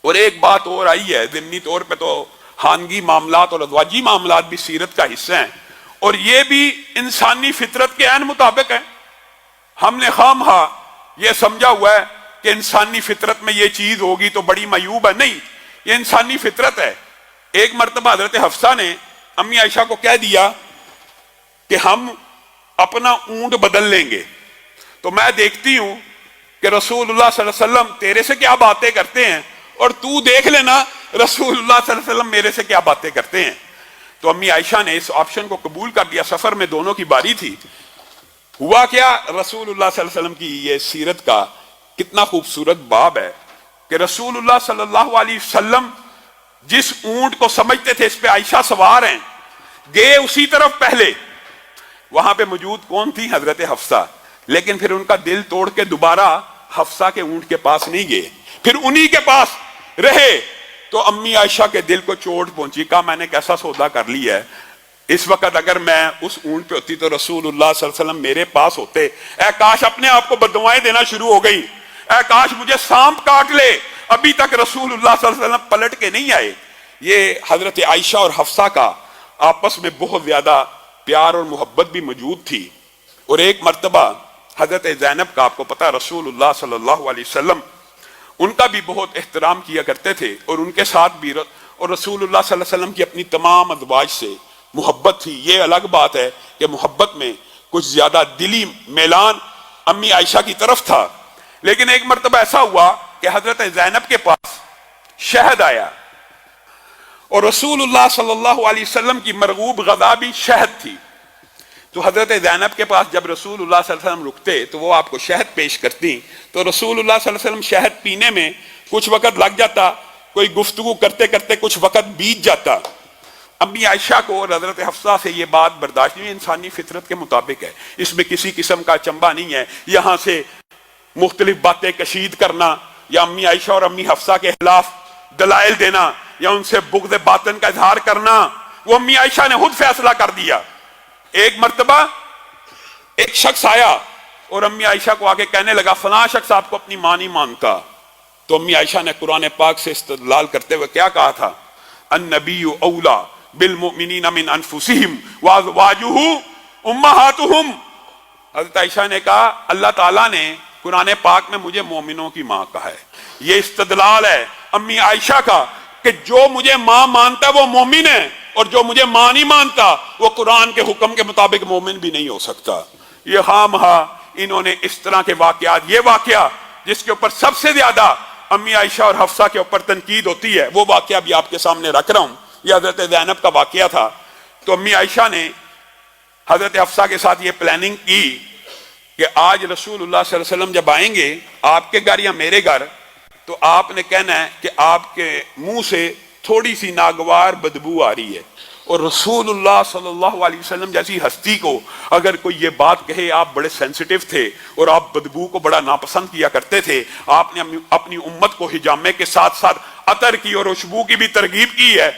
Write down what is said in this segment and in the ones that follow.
اور ایک بات اور آئی ہے، ضمنی طور پہ تو خانگی معاملات اور ازواجی معاملات بھی سیرت کا حصہ ہیں، اور یہ بھی انسانی فطرت کے عین مطابق ہے۔ ہم نے خواہ یہ سمجھا ہوا ہے کہ انسانی فطرت میں یہ چیز ہوگی تو بڑی معیوب ہے، نہیں، یہ انسانی فطرت ہے۔ ایک مرتبہ حضرت حفصہ نے امی عائشہ کو کہہ دیا کہ ہم اپنا اونٹ بدل لیں گے، تو میں دیکھتی ہوں کہ رسول اللہ صلی اللہ علیہ وسلم تیرے سے کیا باتیں کرتے ہیں، اور تو دیکھ لینا رسول اللہ صلی اللہ علیہ وسلم میرے سے کیا باتیں کرتے ہیں۔ تو امی عائشہ نے اس آپشن کو قبول کر لیا۔ سفر میں دونوں کی باری تھی۔ ہوا کیا، رسول اللہ صلی اللہ علیہ وسلم کی یہ سیرت کا کتنا خوبصورت باب ہے کہ رسول اللہ صلی اللہ علیہ وسلم جس اونٹ کو سمجھتے تھے اس پہ عائشہ سوار ہیں، گئے اسی طرف پہلے، وہاں پہ موجود کون تھی؟ حضرت حفصہ، لیکن پھر ان کا دل توڑ کے دوبارہ حفصہ کے اونٹ کے پاس نہیں گئے، پھر انہی کے پاس رہے۔ تو امی عائشہ کے دل کو چوٹ پہنچی، کہا میں نے کیسا سودا کر لیا ہے، اس وقت اگر میں اس اونٹ پہ ہوتی تو رسول اللہ صلی اللہ علیہ وسلم میرے پاس ہوتے، اے کاش، اپنے آپ کو بددعائیں دینا شروع ہو گئی، اے کاش مجھے سانپ کاٹ لے، ابھی تک رسول اللہ صلی اللہ علیہ وسلم پلٹ کے نہیں آئے۔ یہ حضرت عائشہ اور حفصہ کا آپس میں بہت زیادہ پیار اور محبت بھی موجود تھی۔ اور ایک مرتبہ حضرت زینب کا، آپ کو پتا رسول اللہ صلی اللہ علیہ وسلم ان کا بھی بہت احترام کیا کرتے تھے، اور ان کے ساتھ بھی، اور رسول اللہ صلی اللہ علیہ وسلم کی اپنی تمام ازواج سے محبت تھی۔ یہ الگ بات ہے کہ محبت میں کچھ زیادہ دلی میلان امی عائشہ کی طرف تھا، لیکن ایک مرتبہ ایسا ہوا کہ حضرت زینب کے پاس شہد آیا، اور رسول اللہ صلی اللہ علیہ وسلم کی مرغوب غذا بھی شہد تھی۔ تو حضرت زینب کے پاس جب رسول اللہ صلی اللہ علیہ وسلم رکتے تو وہ آپ کو شہد پیش کرتی، تو رسول اللہ صلی اللہ علیہ وسلم شہد پینے میں کچھ وقت لگ جاتا، کوئی گفتگو کرتے کرتے کچھ وقت بیت جاتا۔ امی عائشہ کو اور حضرت حفصہ سے یہ بات برداشت نہیں، انسانی فطرت کے مطابق ہے، اس میں کسی قسم کا چنبا نہیں ہے، یہاں سے مختلف باتیں کشید کرنا، یا امی عائشہ اور امی حفصہ کے خلاف دلائل دینا، یا ان سے بغض باطن کا اظہار کرنا، وہ امی عائشہ نے خود فیصلہ کر دیا۔ ایک مرتبہ ایک شخص آیا اور امی عائشہ کو آگے کہنے لگا فلاں شخص آپ کو اپنی ماں نہیں مانتا، تو امی عائشہ نے قرآن پاک سے استدلال کرتے ہوئے کیا کہا تھا؟ النبی اولا بالمؤمنین من انفسہم وازواجہ امہاتہم۔ حضرت عائشہ نے کہا اللہ تعالیٰ نے قرآن پاک میں مجھے مومنوں کی ماں کہا ہے۔ یہ استدلال ہے امی عائشہ کا کہ جو مجھے ماں مانتا ہے وہ مومن ہے، اور جو مجھے ماں نہیں مانتا وہ قرآن کے حکم کے مطابق مومن بھی نہیں ہو سکتا۔ یہ خواہ انہوں نے اس طرح کے واقعات، یہ واقعہ جس کے اوپر سب سے زیادہ امی عائشہ اور حفصہ کے اوپر تنقید ہوتی ہے، وہ واقعہ بھی آپ کے سامنے رکھ رہا ہوں۔ یہ حضرت زینب کا واقعہ تھا۔ تو امی عائشہ نے حضرت حفصہ کے ساتھ یہ پلاننگ کی کہ آج رسول اللہ صلی اللہ علیہ وسلم جب آئیں گے آپ کے گھر یا میرے گھر، تو آپ نے کہنا ہے کہ آپ کے منہ سے تھوڑی سی ناگوار بدبو آ رہی ہے، اور رسول اللہ صلی اللہ علیہ وسلم جیسی ہستی کو اگر کوئی یہ بات کہے، آپ بڑے سینسیٹیو تھے اور آپ بدبو کو بڑا ناپسند کیا کرتے تھے، آپ نے اپنی امت کو حجامے کے ساتھ ساتھ عطر کی اور خوشبو کی بھی ترغیب کی ہے۔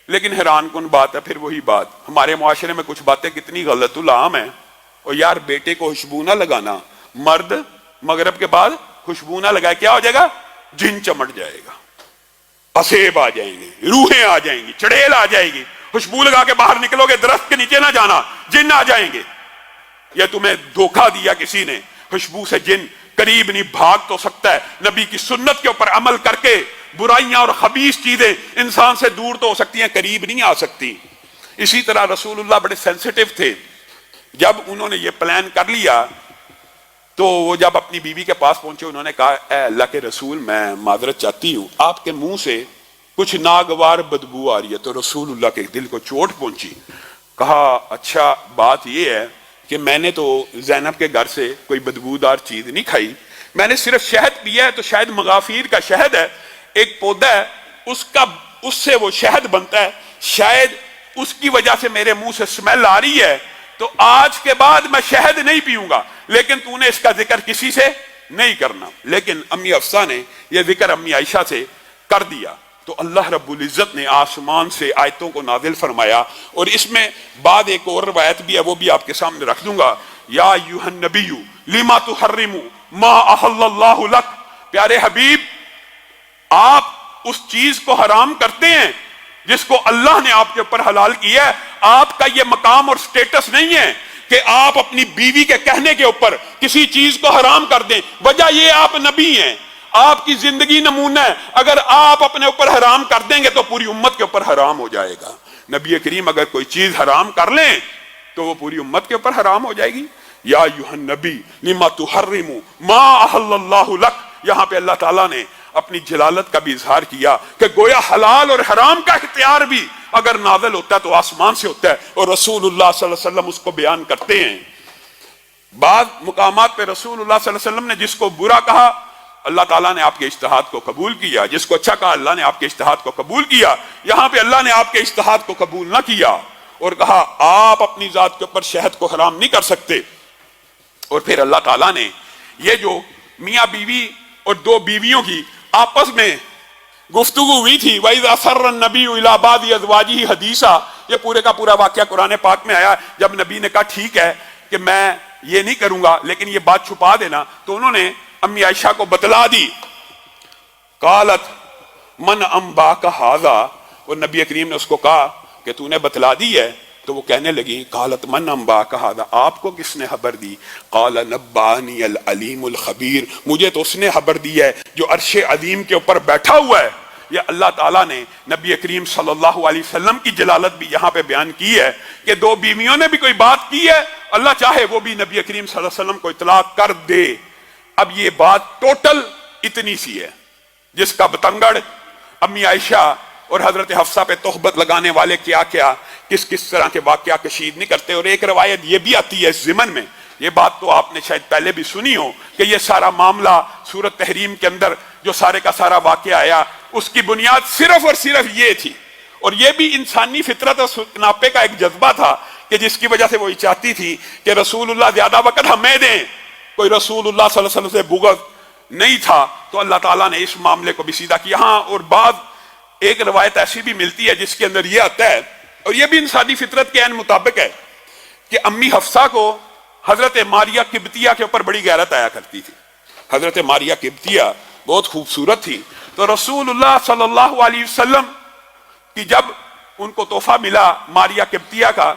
لیکن حیران کن بات ہے، پھر وہی بات، ہمارے معاشرے میں کچھ باتیں کتنی غلط العام ہیں۔ اور یار بیٹے کو خوشبو نہ لگانا، مرد مغرب کے بعد خوشبو نہ لگائے کیا ہو جائے گا؟ جن چمٹ جائے گا، اسیب آ جائیں گے، روحیں آ جائیں گی، چڑیل آ جائے گی، خوشبو لگا کے باہر نکلو گے درخت کے نیچے نہ جانا، جن آ جائیں گے۔ یا تمہیں دھوکہ دیا کسی نے، خوشبو سے جن قریب نہیں، بھاگ تو سکتا ہے، نبی کی سنت کے اوپر عمل کر کے برائیاں اور خبیث چیزیں انسان سے دور تو ہو سکتی ہیں، قریب نہیں آ سکتی۔ اسی طرح رسول اللہ بڑے سینسیٹیو تھے، جب انہوں نے یہ پلان کر لیا تو وہ جب اپنی بیوی کے پاس پہنچے انہوں نے کہا اے اللہ کے رسول میں معذرت چاہتی ہوں، آپ کے منہ سے کچھ ناگوار بدبو آ رہی ہے۔ تو رسول اللہ کے دل کو چوٹ پہنچی، کہا اچھا بات یہ ہے کہ میں نے تو زینب کے گھر سے کوئی بدبودار چیز نہیں کھائی، میں نے صرف شہد پیا ہے، تو شاید مغافیر کا شہد ہے، ایک پودا ہے، اس سے وہ شہد بنتا ہے، شاید اس کی وجہ سے میرے منہ سے سمیل آ رہی ہے، تو آج کے بعد میں شہد نہیں پیوں گا، لیکن تو نے اس کا ذکر کسی سے نہیں کرنا۔ لیکن امی حفصہ نے یہ ذکر امی عائشہ سے کر دیا، تو اللہ رب العزت نے آسمان سے آیتوں کو نازل فرمایا، اور اس میں بعد ایک اور روایت بھی ہے، وہ بھی آپ کے سامنے رکھ دوں گا۔ یا ایھا النبی لما تحرم ما احل اللہ لک، پیارے حبیب آپ اس چیز کو حرام کرتے ہیں جس کو اللہ نے آپ کے اوپر حلال کیا ہے. آپ کا یہ مقام اور سٹیٹس نہیں ہے کہ آپ اپنی بیوی کے کہنے کے اوپر کسی چیز کو حرام کر دیں. وجہ یہ آپ نبی ہیں, آپ کی زندگی نمونہ ہے. اگر آپ اپنے اوپر حرام کر دیں گے تو پوری امت کے اوپر حرام ہو جائے گا. نبی کریم اگر کوئی چیز حرام کر لیں تو وہ پوری امت کے اوپر حرام ہو جائے گی. یا ایھا النبی لما تحرم ما احل اللہ لک. یہاں پہ اللہ تعالیٰ نے اپنی جلالت کا بھی اظہار کیا کہ گویا حلال اور حرام کا اختیار بھی اگر نازل ہوتا ہے تو آسمان سے ہوتا ہے, اور رسول اللہ صلی اللہ علیہ وسلم اس کو بیان کرتے ہیں. بعض مقامات پہ رسول اللہ صلی اللہ علیہ وسلم نے جس کو برا کہا اللہ تعالیٰ نے آپ کے اجتہاد کو قبول کیا, جس کو اچھا کہا اللہ نے آپ کے اجتہاد کو قبول کیا. یہاں پہ اللہ نے آپ کے اجتہاد کو قبول نہ کیا اور کہا آپ اپنی ذات کے اوپر شہد کو حرام نہیں کر سکتے. اور پھر اللہ تعالیٰ نے یہ جو میاں بیوی اور دو بیویوں کی آپس میں گفتگو ہوئی تھی, وَإِذَا سَرَّ النَّبِيُّ إِلَىٰ بَعْضِ أَزْوَاجِهِ حَدِيثًا, یہ پورے کا پورا واقعہ قرآن پاک میں آیا. جب نبی نے کہا ٹھیک ہے کہ میں یہ نہیں کروں گا لیکن یہ بات چھپا دینا, تو انہوں نے امی عائشہ کو بتلا دی. قالت من انباک ھذا, اور نبی کریم نے اس کو کہا کہ تو نے بتلا دی ہے. تو وہ کہنے لگی قالت من انباک ھذا, آپ کو کس نے خبر دی؟ قال نبانی العلیم الخبیر, مجھے تو اس نے خبر دی ہے جو عرش عظیم کے اوپر بیٹھا ہوا ہے. یہ اللہ تعالیٰ نے نبی کریم صلی اللہ علیہ وسلم کی جلالت بھی یہاں پہ بیان کی ہے کہ دو بیویوں نے بھی کوئی بات کی ہے, اللہ چاہے وہ بھی نبی کریم صلی اللہ علیہ وسلم کو اطلاع کر دے. اب یہ بات ٹوٹل اتنی سی ہے جس کا بتنگڑ امی عائشہ اور حضرت حفصہ پہ تہمت لگانے والے کیا کیا کس کس طرح کے واقعہ کشید نہیں کرتے. اور ایک روایت یہ بھی آتی ہے اس ضمن میں, یہ بات تو آپ نے شاید پہلے بھی سنی ہو, کہ یہ سارا معاملہ سورۃ تحریم کے اندر جو سارے کا سارا واقعہ آیا اس کی بنیاد صرف اور صرف یہ تھی. اور یہ بھی انسانی فطرت اور ناپے کا ایک جذبہ تھا کہ جس کی وجہ سے وہ چاہتی تھی کہ رسول اللہ زیادہ وقت ہمیں دیں. کوئی رسول اللہ صلی اللہ علیہ وسلم سے بغض نہیں تھا تو اللہ تعالیٰ نے اس معاملے کو بھی سیدھا کیا. ہاں, اور بعض ایک روایت ایسی بھی ملتی ہے جس کے اندر یہ آتا ہے, اور یہ بھی انسانی فطرت کے عین مطابق ہے, کہ امی حفصہ کو حضرت ماریہ قبطیہ کے اوپر بڑی غیرت آیا کرتی تھی. حضرت ماریہ قبطیہ بہت خوبصورت تھی, تو رسول اللہ صلی اللہ علیہ وسلم کی جب ان کو تحفہ ملا ماریہ قبطیہ کا,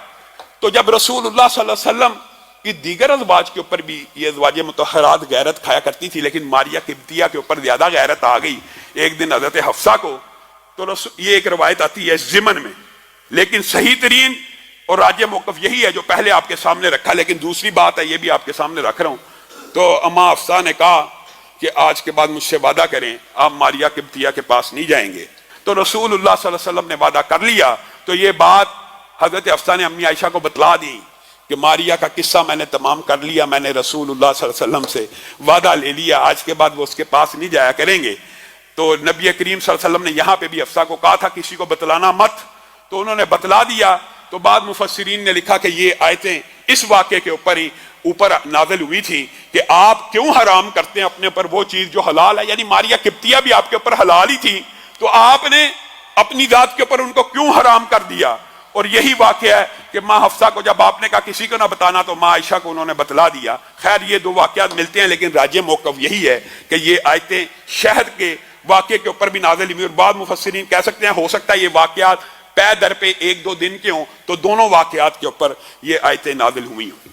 تو جب رسول اللہ صلی اللہ علیہ وسلم کی دیگر ازواج کے اوپر بھی یہ ازواج مطہرات غیرت کھایا کرتی تھی, لیکن ماریہ قبطیہ کے اوپر زیادہ غیرت آ گئی ایک دن حضرت حفصہ کو. تو یہ ایک روایت آتی ہے اس ضمن میں, لیکن صحیح ترین اور راجح موقف یہی ہے جو پہلے آپ کے سامنے رکھا. لیکن دوسری بات ہے, یہ بھی آپ کے سامنے رکھ رہا ہوں. تو اما حفصہ نے کہا کہ آج کے بعد مجھ سے وعدہ کریں آپ ماریہ قبطیہ کے پاس نہیں جائیں گے. تو رسول اللہ صلی اللہ علیہ وسلم نے وعدہ کر لیا. تو یہ بات حضرت حفصہ نے امی عائشہ کو بتلا دی کہ ماریہ کا قصہ میں نے تمام کر لیا, میں نے رسول اللہ صلی اللہ علیہ وسلم سے وعدہ لے لیا, آج کے بعد وہ اس کے پاس نہیں جایا کریں گے. تو نبی کریم صلی اللہ علیہ وسلم نے یہاں پہ بھی حفصہ کو کہا تھا کسی کو بتلانا مت, تو انہوں نے بتلا دیا. تو بعد مفسرین نے لکھا کہ یہ آیتیں اس واقعے کے اوپر نازل ہوئی تھی کہ آپ کیوں حرام کرتے ہیں اپنے اوپر وہ چیز جو حلال ہے. یعنی ماریہ قبطیہ بھی آپ کے اوپر حلال ہی تھی, تو آپ نے اپنی ذات کے اوپر ان کو کیوں حرام کر دیا. اور یہی واقعہ ہے کہ ماں حفصہ کو جب آپ نے کہا کسی کو نہ بتانا تو ماں عائشہ کو انہوں نے بتلا دیا. خیر یہ دو واقعات ملتے ہیں, لیکن راجح موقف یہی ہے کہ یہ آیتیں شہد کے واقعے کے اوپر بھی نازل ہوئی. اور بعض مفسرین کہہ سکتے ہیں ہو سکتا ہے یہ واقعات پے در پہ ایک دو دن کے ہوں, تو دونوں واقعات کے اوپر یہ آیتیں نازل ہوئی ہوں.